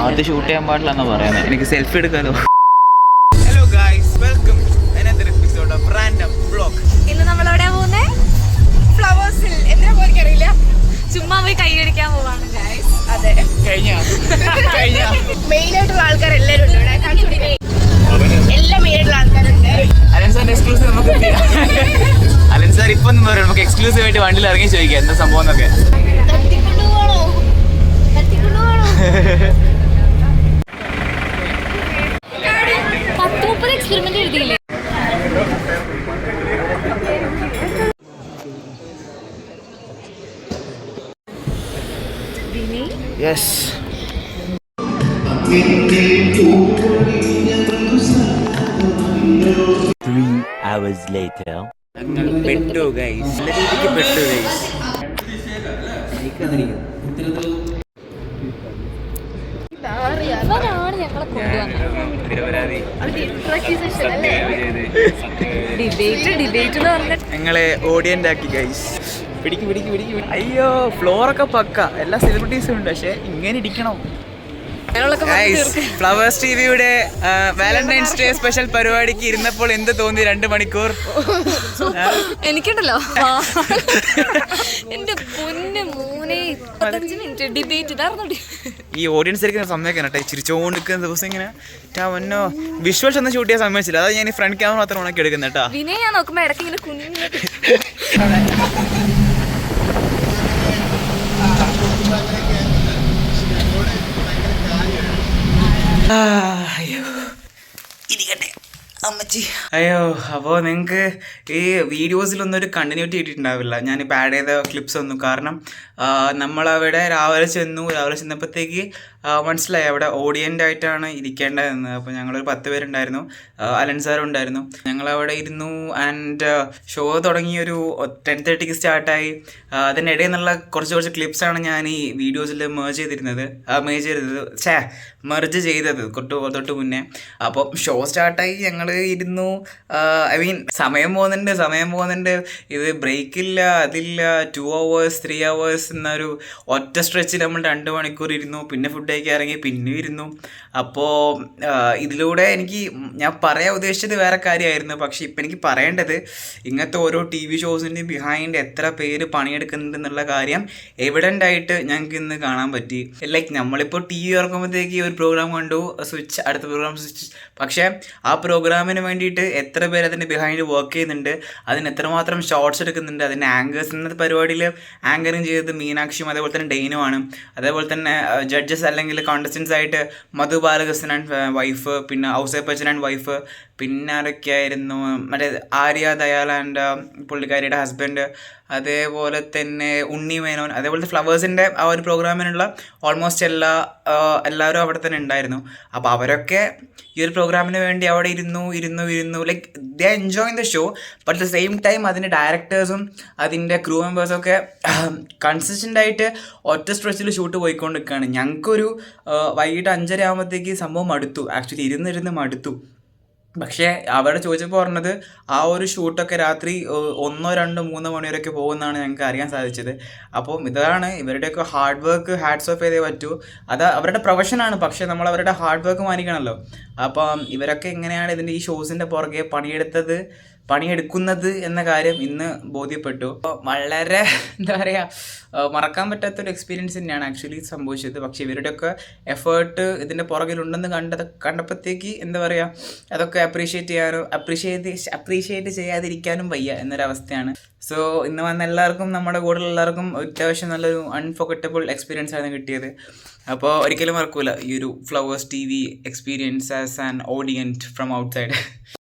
അത് ഷൂട്ട് ചെയ്യാൻ പാടില്ല എന്നാ പറയുന്നത്. എനിക്ക് സെൽഫി എടുക്കാലോ. Hello guys, welcome another episode of Random Vlog. ഇന്ന് നമ്മളെവിടെ പോകുന്നേ? ഫ്ലവേഴ്സിൽ. എന്തിനാ പോയി അറിയില്ല, ചുമ്മാ പോയി കൈ അടിക്കാൻ പോവാണ് ഗൈസ്. അതെ, കഴിഞ്ഞ മെയിൻ ആയിട്ടുള്ള ആൾക്കാർ എല്ലാവരും ഉണ്ട് ഇവിടെ. എല്ലാം മെയിൻ ആയിട്ടുള്ള ആൾക്കാരുണ്ട്. അലൻ സാറിന്റെ എക്സ്ക്ലൂസീവ് നമുക്ക് അലൻ സാർ ഇപ്പൊ ഒന്നും പറയും, നമുക്ക് എക്സ്ക്ലൂസീവ് ആയിട്ട് വണ്ടിയിൽ ഇറങ്ങി ചോദിക്കാം എന്താ സംഭവം എന്നൊക്കെ. എക്സ്പെരിമെന്റ് എഴുതിയില്ലേ? Yes, 3 hours later. പെട്ടു ഗൈസ്, നല്ല രീതിക്ക് പെട്ടു ഗൈസ്. ഇവരാണ് ഞങ്ങളെ കൊണ്ടുവന്നത്. ഡിബേറ്റ് എന്ന് പറഞ്ഞിട്ട് ഞങ്ങളെ ഓഡിയന്റ് ആക്കി ഗൈസ്. പിടിക്ക് പിടിക്ക് പിടിക്ക്. അയ്യോ, ഫ്ലോറൊക്കെ പക്ക, എല്ലാ സെലിബ്രിറ്റീസും ഉണ്ട്. പക്ഷെ ഇങ്ങനെ ഇരിക്കണം. ഫ്ലവേഴ്സ് ടിവിയുടെ വാലന്റൈൻസ് ഡേ സ്പെഷ്യൽ പരിപാടിക്ക് ഇരുന്നപ്പോൾ എന്ത് തോന്നി? 2 മണിക്കൂർ എനിക്കുണ്ടല്ലോ എന്റെ പൊന്ന് മോനെ, 25 മിനിറ്റ് ഡിബേറ്റ് ഇതായിരുന്നു. ഈ ഓഡിയൻസ് ഇരിക്കുന്ന സമയമൊക്കെ കേട്ടെ, ചിരിച്ചോണ്ടിരിക്കുന്ന ദിവസം ഇങ്ങനെ മുന്നോ വിഷ്വൽസ് ഒന്നും ഷൂട്ട് ചെയ്യാൻ സമ്മതിച്ചില്ല. അതാ ഞാൻ ഈ ഫ്രണ്ട് ക്യാമറ മാത്രം ഉണക്കി എടുക്കുന്നത് കേട്ടോ. വിനയ ഞാൻ നോക്കുമ്പോ ഇടയ്ക്ക് ഇങ്ങനെ കുഞ്ഞു അയ്യോ, അപ്പോൾ നിങ്ങൾക്ക് ഈ വീഡിയോസിലൊന്നും ഒരു കണ്ടിന്യൂറ്റി കിട്ടിയിട്ടുണ്ടാവില്ല ഞാനിപ്പോൾ ആഡ് ചെയ്ത ക്ലിപ്സ് ഒന്നും. കാരണം നമ്മളവിടെ രാവിലെ ചെന്നപ്പോഴത്തേക്ക് മനസ്സിലായി അവിടെ ഓഡിയൻ്റ് ആയിട്ടാണ് ഇരിക്കേണ്ടതെന്ന്. അപ്പോൾ ഞങ്ങളൊരു 10 പേരുണ്ടായിരുന്നു, അലൻ സാറും ഉണ്ടായിരുന്നു. ഞങ്ങളവിടെ ഇരുന്നു. ആൻഡ് ഷോ തുടങ്ങിയൊരു 10:30 സ്റ്റാർട്ടായി. അതിനിടയിൽ നിന്നുള്ള കുറച്ച് ക്ലിപ്സാണ് ഞാൻ ഈ വീഡിയോസിൽ മെർജ് ചെയ്തത് തൊട്ട് മുന്നേ. അപ്പോൾ ഷോ സ്റ്റാർട്ടായി, ഞങ്ങൾ ഇരുന്നു. ഐ മീൻ സമയം പോകുന്നുണ്ട്. ഇത് ബ്രേക്കില്ല, അതില്ല. 2 hours 3 hours എന്നൊരു ഒറ്റ സ്ട്രെച്ചിൽ നമ്മൾ 2 മണിക്കൂർ ഇരുന്നു. പിന്നെ ഫുഡ് കഴിക്കാൻ ഇറങ്ങി, പിന്നെ ഇരുന്നു. അപ്പോൾ ഇതിലൂടെ ഞാൻ പറയാൻ ഉദ്ദേശിച്ചത് വേറെ കാര്യമായിരുന്നു. പക്ഷേ ഇപ്പം എനിക്ക് പറയേണ്ടത് ഇങ്ങനത്തെ ഓരോ TV ഷോസിൻ്റെയും ബിഹൈൻഡ് എത്ര പേര് പണിയെടുക്കുന്നുണ്ട് എന്നുള്ള കാര്യം എവിഡൻ്റ് ആയിട്ട് ഞങ്ങൾക്ക് ഇന്ന് കാണാൻ പറ്റി. ലൈക്ക് നമ്മളിപ്പോൾ TV ഇറക്കുമ്പോഴത്തേക്ക് ഒരു പ്രോഗ്രാം കണ്ടു, അടുത്ത പ്രോഗ്രാം സ്വിച്ച്. പക്ഷേ ആ പ്രോഗ്രാമിന് വേണ്ടിയിട്ട് എത്ര പേര് അതിൻ്റെ ബിഹൈൻഡ് വർക്ക് ചെയ്യുന്നുണ്ട്, അതിന് എത്രമാത്രം ഷോർട്സ് എടുക്കുന്നുണ്ട്. അതിൻ്റെ ആങ്കേഴ്സ് എന്ന പരിപാടിയിൽ ആങ്കറിങ് ചെയ്തത് മീനാക്ഷിയും അതേപോലെ തന്നെ ഡെയിനും ആണ്. അതേപോലെ തന്നെ ജഡ്ജസ് അല്ലെങ്കിൽ കോണ്ടസ്റ്റൻസ് ആയിട്ട് മധു ബാലകൃഷ്ണൻ ആൻഡ് വൈഫ്, പിന്നെ ഔസേപ്പ് ബച്ചൻ ആൻഡ് വൈഫ്, പിന്നെ ആരൊക്കെയായിരുന്നു, മറ്റേ ആര്യ ദയാൽ ആൻഡ് പുള്ളിക്കാരിയുടെ ഹസ്ബൻഡ്, അതേപോലെ തന്നെ ഉണ്ണി മേനോൻ. അതേപോലത്തെ ഫ്ലവേഴ്സിൻ്റെ ആ ഒരു പ്രോഗ്രാമിനുള്ള ഓൾമോസ്റ്റ് എല്ലാവരും അവിടെ തന്നെ ഉണ്ടായിരുന്നു. അപ്പോൾ അവരൊക്കെ ഈ ഒരു പ്രോഗ്രാമിന് വേണ്ടി അവിടെ ഇരുന്നു like they enjoying the show. But at the same time അതിൻ്റെ ഡയറക്ടേഴ്സും അതിൻ്റെ ക്രൂ മെമ്പേഴ്സൊക്കെ കൺസിസ്റ്റൻ്റ് ആയിട്ട് ഒറ്റ സ്ട്രെച്ചിൽ ഷൂട്ട് പോയിക്കൊണ്ടിരിക്കുകയാണ്. ഞങ്ങൾക്കൊരു വൈകിട്ട് 5:30 ആകുമ്പോഴത്തേക്ക് സംഭവം മടുത്തു. ആക്ച്വലി ഇരുന്ന് മടുത്തു. പക്ഷേ അവിടെ ചോദിച്ചപ്പോൾ പറഞ്ഞത് ആ ഒരു ഷൂട്ടൊക്കെ രാത്രി 1, 2, 3 മണി വരെയൊക്കെ പോകുമെന്നാണ് ഞങ്ങൾക്ക് അറിയാൻ സാധിച്ചത്. അപ്പം ഇതാണ് ഇവരുടെയൊക്കെ ഹാർഡ് വർക്ക്, ഹാറ്റ്സ് ഓഫ് ചെയ്തേ പറ്റൂ. അത് അവരുടെ പ്രൊഫഷനാണ്. പക്ഷേ നമ്മൾ അവരുടെ ഹാർഡ് വർക്ക് മാനിക്കണമല്ലോ. അപ്പം ഇവരൊക്കെ എങ്ങനെയാണ് ഇതിൻ്റെ ഈ ഷോസിൻ്റെ പുറകെ പണിയെടുക്കുന്നത് എന്ന കാര്യം ഇന്ന് ബോധ്യപ്പെട്ടു. വളരെ എന്താ പറയുക, മറക്കാൻ പറ്റാത്തൊരു എക്സ്പീരിയൻസ് തന്നെയാണ് ആക്ച്വലി സംഭവിച്ചത്. പക്ഷേ ഇവരുടെയൊക്കെ എഫേർട്ട് ഇതിൻ്റെ പുറകിലുണ്ടെന്ന് കണ്ടപ്പോഴത്തേക്ക് എന്താ പറയുക, അതൊക്കെ അപ്രീഷിയേറ്റ് ചെയ്യാതിരിക്കാനും വയ്യ എന്നൊരവസ്ഥയാണ്. സോ ഇന്ന് വന്ന എല്ലാവർക്കും, നമ്മുടെ കൂടെ എല്ലാവർക്കും അത്യാവശ്യം നല്ലൊരു അൺഫോർഗറ്റബിൾ എക്സ്പീരിയൻസ് ആണ് കിട്ടിയത്. അപ്പോൾ ഒരിക്കലും മറക്കൂല ഈ ഒരു flowers TV experience as an audience from outside.